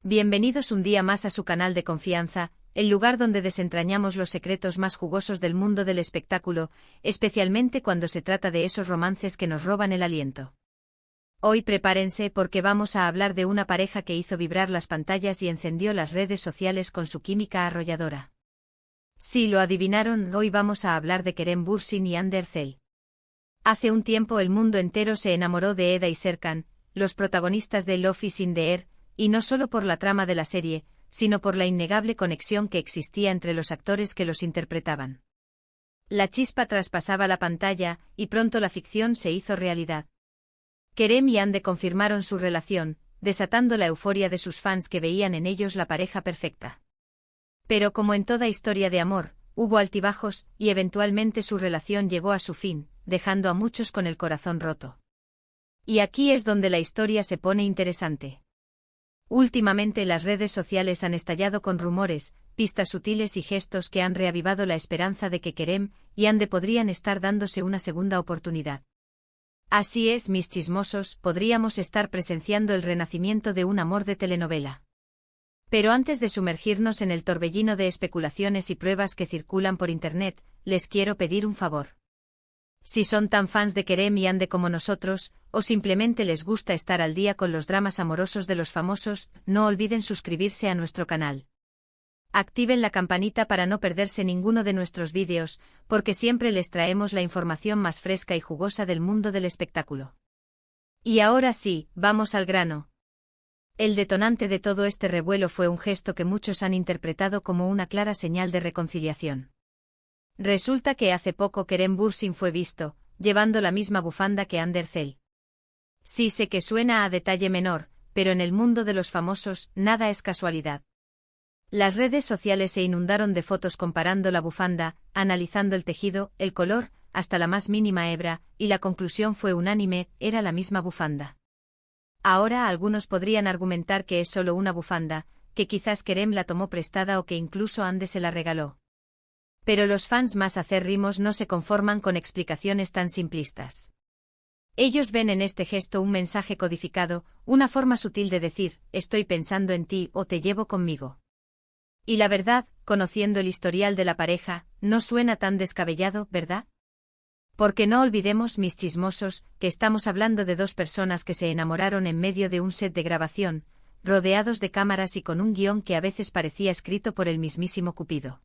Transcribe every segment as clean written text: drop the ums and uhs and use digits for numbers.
Bienvenidos un día más a su canal de confianza, el lugar donde desentrañamos los secretos más jugosos del mundo del espectáculo, especialmente cuando se trata de esos romances que nos roban el aliento. Hoy prepárense porque vamos a hablar de una pareja que hizo vibrar las pantallas y encendió las redes sociales con su química arrolladora. Si lo adivinaron, hoy vamos a hablar de Kerem Bürsin y Hande Erçel. Hace un tiempo el mundo entero se enamoró de Eda y Serkan, los protagonistas de Love is in the Air, y no solo por la trama de la serie, sino por la innegable conexión que existía entre los actores que los interpretaban. La chispa traspasaba la pantalla, y pronto la ficción se hizo realidad. Kerem y Hande confirmaron su relación, desatando la euforia de sus fans que veían en ellos la pareja perfecta. Pero como en toda historia de amor, hubo altibajos, y eventualmente su relación llegó a su fin, dejando a muchos con el corazón roto. Y aquí es donde la historia se pone interesante. Últimamente las redes sociales han estallado con rumores, pistas sutiles y gestos que han reavivado la esperanza de que Kerem y Hande podrían estar dándose una segunda oportunidad. Así es, mis chismosos, podríamos estar presenciando el renacimiento de un amor de telenovela. Pero antes de sumergirnos en el torbellino de especulaciones y pruebas que circulan por internet, les quiero pedir un favor. Si son tan fans de Kerem y Hande como nosotros, o simplemente les gusta estar al día con los dramas amorosos de los famosos, no olviden suscribirse a nuestro canal. Activen la campanita para no perderse ninguno de nuestros vídeos, porque siempre les traemos la información más fresca y jugosa del mundo del espectáculo. Y ahora sí, vamos al grano. El detonante de todo este revuelo fue un gesto que muchos han interpretado como una clara señal de reconciliación. Resulta que hace poco Kerem Bürsin fue visto, llevando la misma bufanda que Hande Erçel. Sí sé que suena a detalle menor, pero en el mundo de los famosos, nada es casualidad. Las redes sociales se inundaron de fotos comparando la bufanda, analizando el tejido, el color, hasta la más mínima hebra, y la conclusión fue unánime, era la misma bufanda. Ahora algunos podrían argumentar que es solo una bufanda, que quizás Kerem la tomó prestada o que incluso Hande se la regaló. Pero los fans más acérrimos no se conforman con explicaciones tan simplistas. Ellos ven en este gesto un mensaje codificado, una forma sutil de decir, estoy pensando en ti o te llevo conmigo. Y la verdad, conociendo el historial de la pareja, no suena tan descabellado, ¿verdad? Porque no olvidemos, mis chismosos, que estamos hablando de dos personas que se enamoraron en medio de un set de grabación, rodeados de cámaras y con un guión que a veces parecía escrito por el mismísimo Cupido.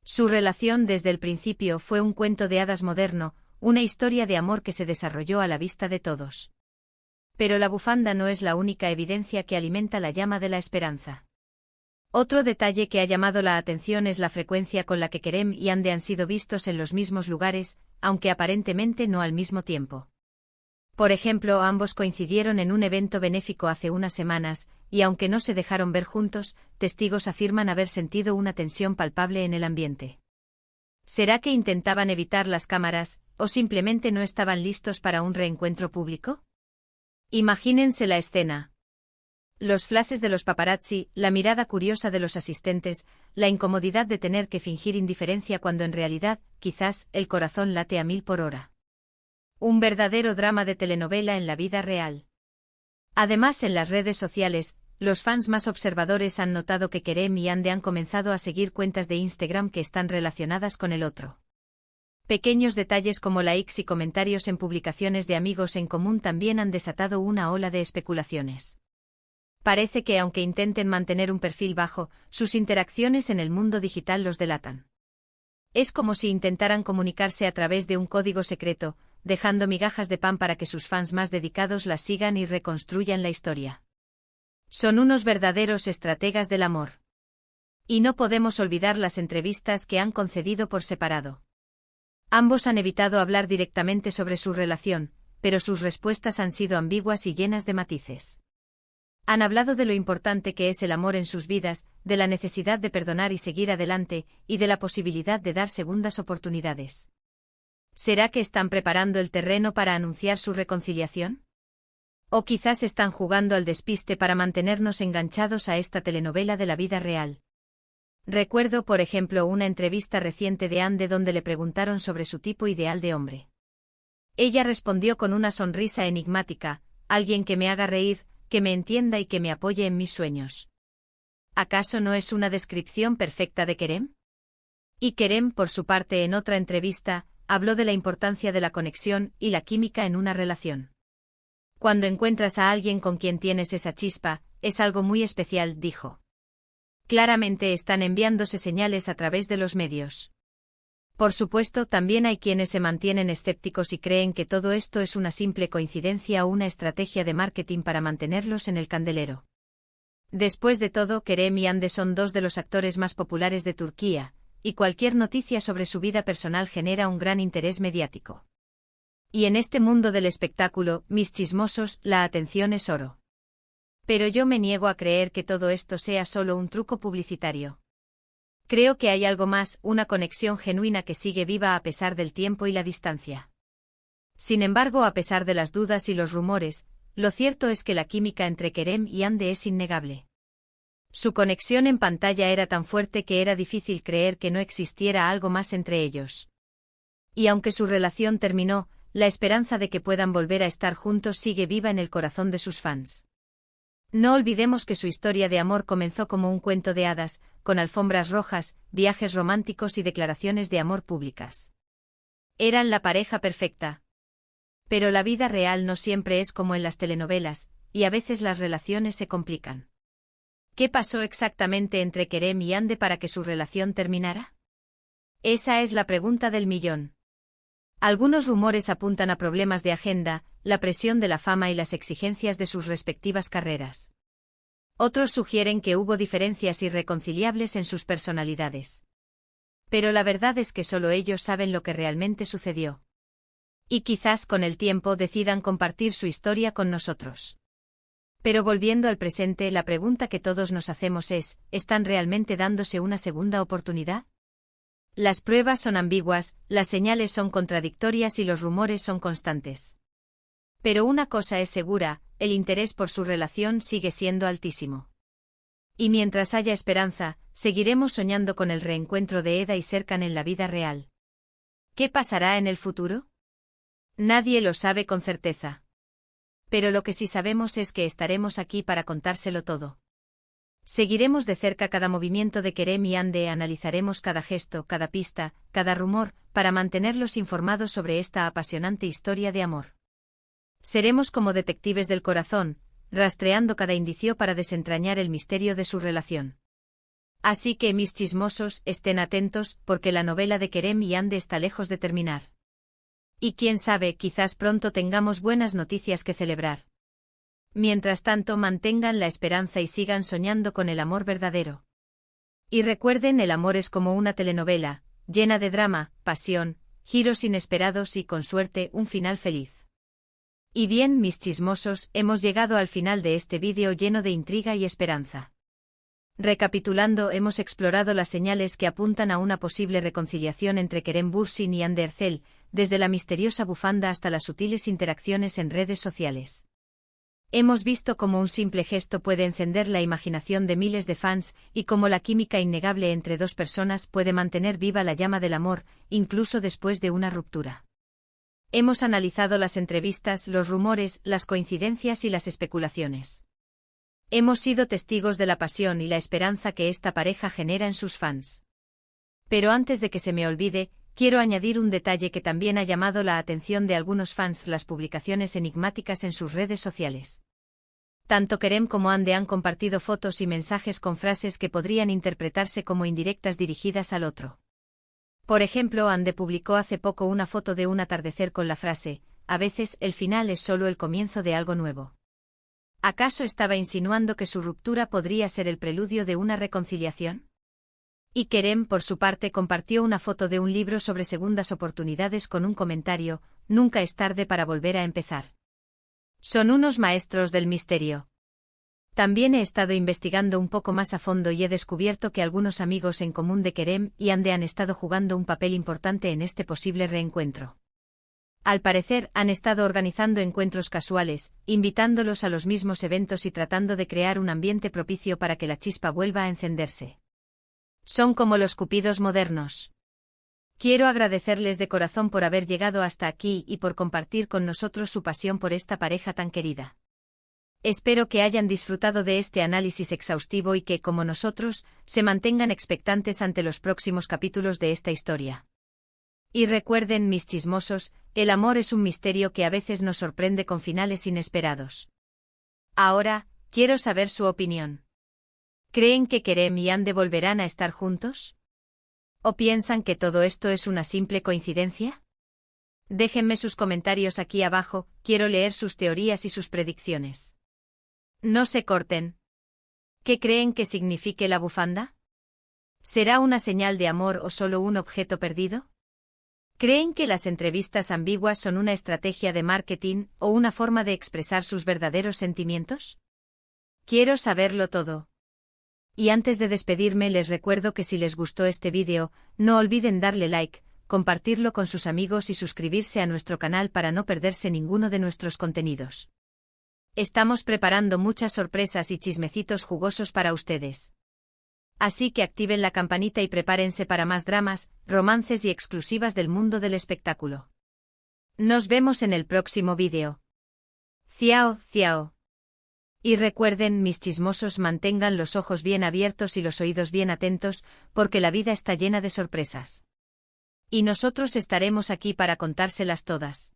Su relación desde el principio fue un cuento de hadas moderno, una historia de amor que se desarrolló a la vista de todos. Pero la bufanda no es la única evidencia que alimenta la llama de la esperanza. Otro detalle que ha llamado la atención es la frecuencia con la que Kerem y Hande han sido vistos en los mismos lugares, aunque aparentemente no al mismo tiempo. Por ejemplo, ambos coincidieron en un evento benéfico hace unas semanas, y aunque no se dejaron ver juntos, testigos afirman haber sentido una tensión palpable en el ambiente. ¿Será que intentaban evitar las cámaras, o simplemente no estaban listos para un reencuentro público? Imagínense la escena. Los flashes de los paparazzi, la mirada curiosa de los asistentes, la incomodidad de tener que fingir indiferencia cuando en realidad, quizás, el corazón late a 1000 por hora. Un verdadero drama de telenovela en la vida real. Además, en las redes sociales, los fans más observadores han notado que Kerem y Hande han comenzado a seguir cuentas de Instagram que están relacionadas con el otro. Pequeños detalles como likes y comentarios en publicaciones de amigos en común también han desatado una ola de especulaciones. Parece que aunque intenten mantener un perfil bajo, sus interacciones en el mundo digital los delatan. Es como si intentaran comunicarse a través de un código secreto, dejando migajas de pan para que sus fans más dedicados las sigan y reconstruyan la historia. Son unos verdaderos estrategas del amor. Y no podemos olvidar las entrevistas que han concedido por separado. Ambos han evitado hablar directamente sobre su relación, pero sus respuestas han sido ambiguas y llenas de matices. Han hablado de lo importante que es el amor en sus vidas, de la necesidad de perdonar y seguir adelante, y de la posibilidad de dar segundas oportunidades. ¿Será que están preparando el terreno para anunciar su reconciliación? O quizás están jugando al despiste para mantenernos enganchados a esta telenovela de la vida real. Recuerdo, por ejemplo, una entrevista reciente de Hande donde le preguntaron sobre su tipo ideal de hombre. Ella respondió con una sonrisa enigmática, alguien que me haga reír, que me entienda y que me apoye en mis sueños. ¿Acaso no es una descripción perfecta de Kerem? Y Kerem, por su parte, en otra entrevista, habló de la importancia de la conexión y la química en una relación. Cuando encuentras a alguien con quien tienes esa chispa, es algo muy especial, dijo. Claramente están enviándose señales a través de los medios. Por supuesto, también hay quienes se mantienen escépticos y creen que todo esto es una simple coincidencia o una estrategia de marketing para mantenerlos en el candelero. Después de todo, Kerem y Hande son dos de los actores más populares de Turquía, y cualquier noticia sobre su vida personal genera un gran interés mediático. Y en este mundo del espectáculo, mis chismosos, la atención es oro. Pero yo me niego a creer que todo esto sea solo un truco publicitario. Creo que hay algo más, una conexión genuina que sigue viva a pesar del tiempo y la distancia. Sin embargo, a pesar de las dudas y los rumores, lo cierto es que la química entre Kerem y Hande es innegable. Su conexión en pantalla era tan fuerte que era difícil creer que no existiera algo más entre ellos. Y aunque su relación terminó, la esperanza de que puedan volver a estar juntos sigue viva en el corazón de sus fans. No olvidemos que su historia de amor comenzó como un cuento de hadas, con alfombras rojas, viajes románticos y declaraciones de amor públicas. Eran la pareja perfecta. Pero la vida real no siempre es como en las telenovelas, y a veces las relaciones se complican. ¿Qué pasó exactamente entre Kerem y Hande para que su relación terminara? Esa es la pregunta del millón. Algunos rumores apuntan a problemas de agenda, la presión de la fama y las exigencias de sus respectivas carreras. Otros sugieren que hubo diferencias irreconciliables en sus personalidades. Pero la verdad es que solo ellos saben lo que realmente sucedió. Y quizás con el tiempo decidan compartir su historia con nosotros. Pero volviendo al presente, la pregunta que todos nos hacemos es, ¿están realmente dándose una segunda oportunidad? Las pruebas son ambiguas, las señales son contradictorias y los rumores son constantes. Pero una cosa es segura, el interés por su relación sigue siendo altísimo. Y mientras haya esperanza, seguiremos soñando con el reencuentro de Eda y Serkan en la vida real. ¿Qué pasará en el futuro? Nadie lo sabe con certeza. Pero lo que sí sabemos es que estaremos aquí para contárselo todo. Seguiremos de cerca cada movimiento de Kerem y Hande, analizaremos cada gesto, cada pista, cada rumor, para mantenerlos informados sobre esta apasionante historia de amor. Seremos como detectives del corazón, rastreando cada indicio para desentrañar el misterio de su relación. Así que, mis chismosos, estén atentos, porque la novela de Kerem y Hande está lejos de terminar. Y quién sabe, quizás pronto tengamos buenas noticias que celebrar. Mientras tanto, mantengan la esperanza y sigan soñando con el amor verdadero. Y recuerden, el amor es como una telenovela, llena de drama, pasión, giros inesperados y, con suerte, un final feliz. Y bien, mis chismosos, hemos llegado al final de este vídeo lleno de intriga y esperanza. Recapitulando, hemos explorado las señales que apuntan a una posible reconciliación entre Kerem Bürsin y Hande Erçel, desde la misteriosa bufanda hasta las sutiles interacciones en redes sociales. Hemos visto cómo un simple gesto puede encender la imaginación de miles de fans y cómo la química innegable entre dos personas puede mantener viva la llama del amor, incluso después de una ruptura. Hemos analizado las entrevistas, los rumores, las coincidencias y las especulaciones. Hemos sido testigos de la pasión y la esperanza que esta pareja genera en sus fans. Pero antes de que se me olvide, quiero añadir un detalle que también ha llamado la atención de algunos fans: las publicaciones enigmáticas en sus redes sociales. Tanto Kerem como Hande han compartido fotos y mensajes con frases que podrían interpretarse como indirectas dirigidas al otro. Por ejemplo, Hande publicó hace poco una foto de un atardecer con la frase: "A veces el final es solo el comienzo de algo nuevo". ¿Acaso estaba insinuando que su ruptura podría ser el preludio de una reconciliación? Y Kerem, por su parte, compartió una foto de un libro sobre segundas oportunidades con un comentario: "Nunca es tarde para volver a empezar". Son unos maestros del misterio. También he estado investigando un poco más a fondo y he descubierto que algunos amigos en común de Kerem y Hande han estado jugando un papel importante en este posible reencuentro. Al parecer, han estado organizando encuentros casuales, invitándolos a los mismos eventos y tratando de crear un ambiente propicio para que la chispa vuelva a encenderse. Son como los cupidos modernos. Quiero agradecerles de corazón por haber llegado hasta aquí y por compartir con nosotros su pasión por esta pareja tan querida. Espero que hayan disfrutado de este análisis exhaustivo y que, como nosotros, se mantengan expectantes ante los próximos capítulos de esta historia. Y recuerden, mis chismosos, el amor es un misterio que a veces nos sorprende con finales inesperados. Ahora, quiero saber su opinión. ¿Creen que Kerem y Ande volverán a estar juntos? ¿O piensan que todo esto es una simple coincidencia? Déjenme sus comentarios aquí abajo, quiero leer sus teorías y sus predicciones. No se corten. ¿Qué creen que signifique la bufanda? ¿Será una señal de amor o solo un objeto perdido? ¿Creen que las entrevistas ambiguas son una estrategia de marketing o una forma de expresar sus verdaderos sentimientos? Quiero saberlo todo. Y antes de despedirme les recuerdo que si les gustó este vídeo, no olviden darle like, compartirlo con sus amigos y suscribirse a nuestro canal para no perderse ninguno de nuestros contenidos. Estamos preparando muchas sorpresas y chismecitos jugosos para ustedes. Así que activen la campanita y prepárense para más dramas, romances y exclusivas del mundo del espectáculo. Nos vemos en el próximo vídeo. Ciao, ciao. Y recuerden, mis chismosos, mantengan los ojos bien abiertos y los oídos bien atentos, porque la vida está llena de sorpresas. Y nosotros estaremos aquí para contárselas todas.